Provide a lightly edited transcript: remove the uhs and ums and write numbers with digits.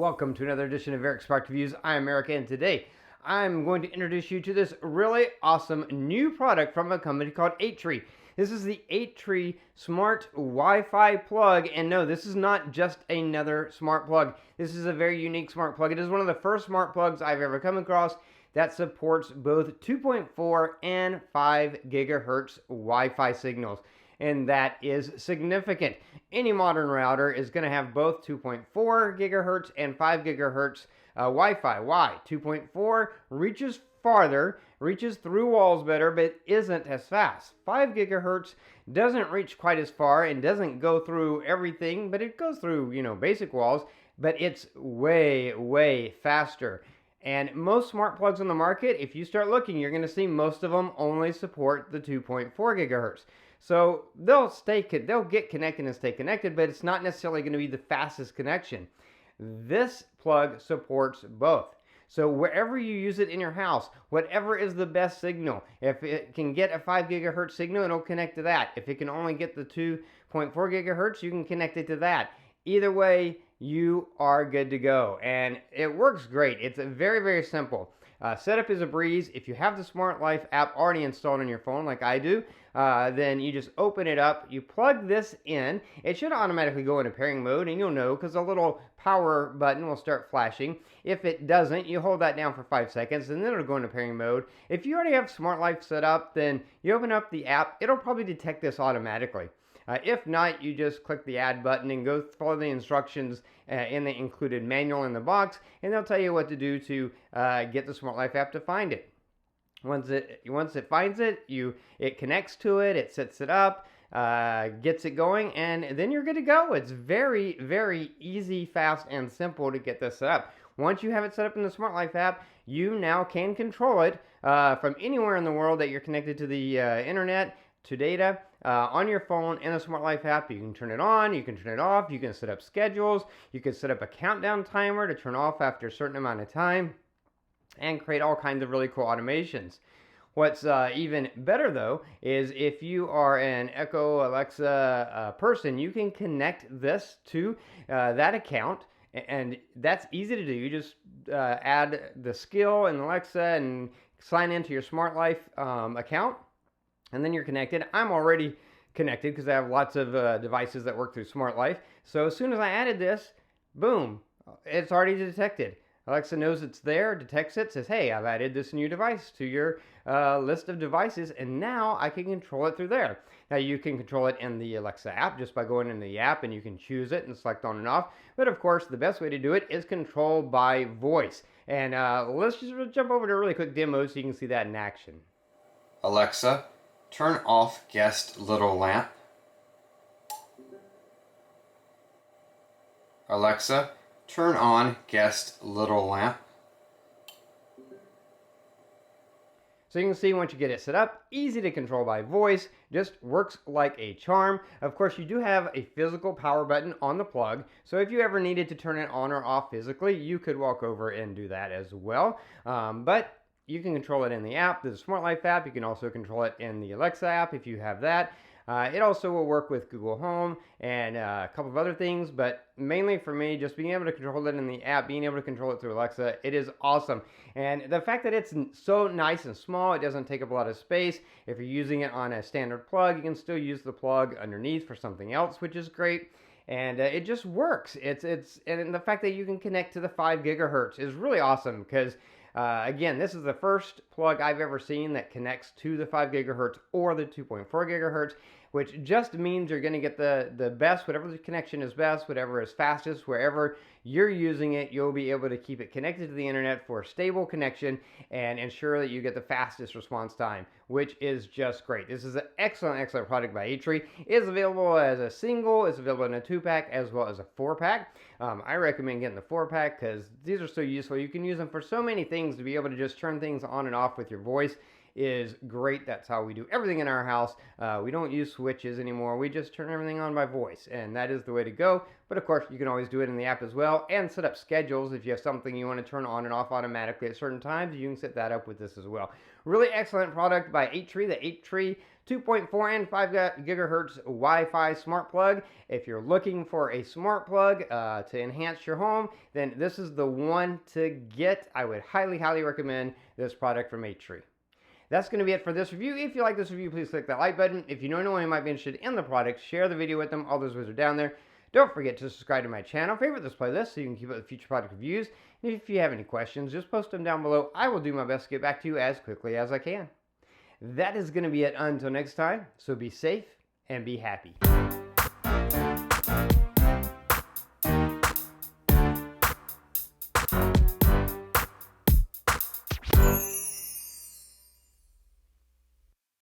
Welcome to another edition of Eric's Product Reviews. I'm Eric, and today I'm going to introduce you to this really awesome new product from a company called Eightree. This is the Eightree Smart Wi-Fi plug, and no, this is not just another smart plug. This is a very unique smart plug. It is one of the first smart plugs I've ever come across that supports both 2.4 and 5 gigahertz Wi-Fi signals. And that is significant. Any modern router is going to have both 2.4 gigahertz and 5 gigahertz Wi-Fi. Why? 2.4 reaches farther, reaches through walls better, but isn't as fast. 5 gigahertz doesn't reach quite as far and doesn't go through everything, but it goes through, basic walls, but it's way, way faster. And most smart plugs on the market, if you start looking, you're going to see most of them only support the 2.4 gigahertz. So they'll get connected and stay connected, but it's not necessarily going to be the fastest connection. This plug supports both. So wherever you use it in your house, whatever is the best signal, if it can get a 5 gigahertz signal, it'll connect to that. If it can only get the 2.4 gigahertz, you can connect it to that. Either way, you are good to go. And it works great. It's very, very simple. Setup is a breeze. If you have the Smart Life app already installed on your phone like I do, then you just open it up, you plug this in, it should automatically go into pairing mode, and you'll know because a little power button will start flashing. If it doesn't, you hold that down for 5 seconds and then it'll go into pairing mode. If you already have Smart Life set up, then you open up the app, it'll probably detect this automatically. If not, you just click the add button and go follow the instructions in the included manual in the box, and they'll tell you what to do to get the Smart Life app to find it. Once it finds it, it connects to it, it sets it up, gets it going, and then you're good to go. It's very, very easy, fast, and simple to get this set up. Once you have it set up in the Smart Life app, you now can control it from anywhere in the world that you're connected to the internet, to data, on your phone in the Smart Life app. You can turn it on, you can turn it off, you can set up schedules, you can set up a countdown timer to turn off after a certain amount of time, and create all kinds of really cool automations. What's even better though is if you are an Echo Alexa person, you can connect this to that account, and that's easy to do. You just add the skill in Alexa and sign into your Smart Life account, and then you're connected. I'm already connected because I have lots of devices that work through Smart Life. So as soon as I added this, boom, it's already detected. Alexa knows it's there, detects it, says, hey, I've added this new device to your list of devices, and now I can control it through there. Now you can control it in the Alexa app just by going into the app, and you can choose it and select on and off. But of course, the best way to do it is control by voice. And let's just jump over to a really quick demo so you can see that in action. Alexa, turn off guest little lamp. Alexa, turn on guest little lamp. So you can see once you get it set up, easy to control by voice, just works like a charm. Of course, you do have a physical power button on the plug, so if you ever needed to turn it on or off physically, you could walk over and do that as well. But you can control it in the app, the Smart Life app. You can also control it in the Alexa app if you have that. It also will work with Google Home and a couple of other things, but mainly for me, just being able to control it in the app, being able to control it through Alexa, it is awesome. And the fact that it's so nice and small, it doesn't take up a lot of space. If you're using it on a standard plug, you can still use the plug underneath for something else, which is great. And it just works. And the fact that you can connect to the 5 gigahertz is really awesome because again, this is the first plug I've ever seen that connects to the 5 gigahertz or the 2.4 gigahertz, which just means you're going to get the best, whatever the connection is best, whatever is fastest, wherever you're using it, you'll be able to keep it connected to the internet for a stable connection and ensure that you get the fastest response time, which is just great. This is an excellent, excellent product by Eitree. It is available as a single, it's available in a 2-pack as well as a 4-pack. I recommend getting the 4-pack because these are so useful. You can use them for so many things. To be able to just turn things on and off with your voice is great. That's how we do everything in our house. We don't use switches anymore. We just turn everything on by voice, and that is the way to go. But of course, you can always do it in the app as well and set up schedules. If you have something you want to turn on and off automatically at certain times, you can set that up with this as well. Really excellent product by Eightree, the Eightree 2.4 and 5 gigahertz Wi-Fi smart plug. If you're looking for a smart plug to enhance your home, then this is the one to get. I would highly recommend this product from Eightree. That's going to be it for this review. If you like this review, please click that like button. If you know anyone who might be interested in the product, share the video with them. All those ways are down there. Don't forget to subscribe to my channel, favorite this playlist so you can keep up with future product reviews. And if you have any questions, just post them down below. I will do my best to get back to you as quickly as I can. That is going to be it until next time, so be safe and be happy.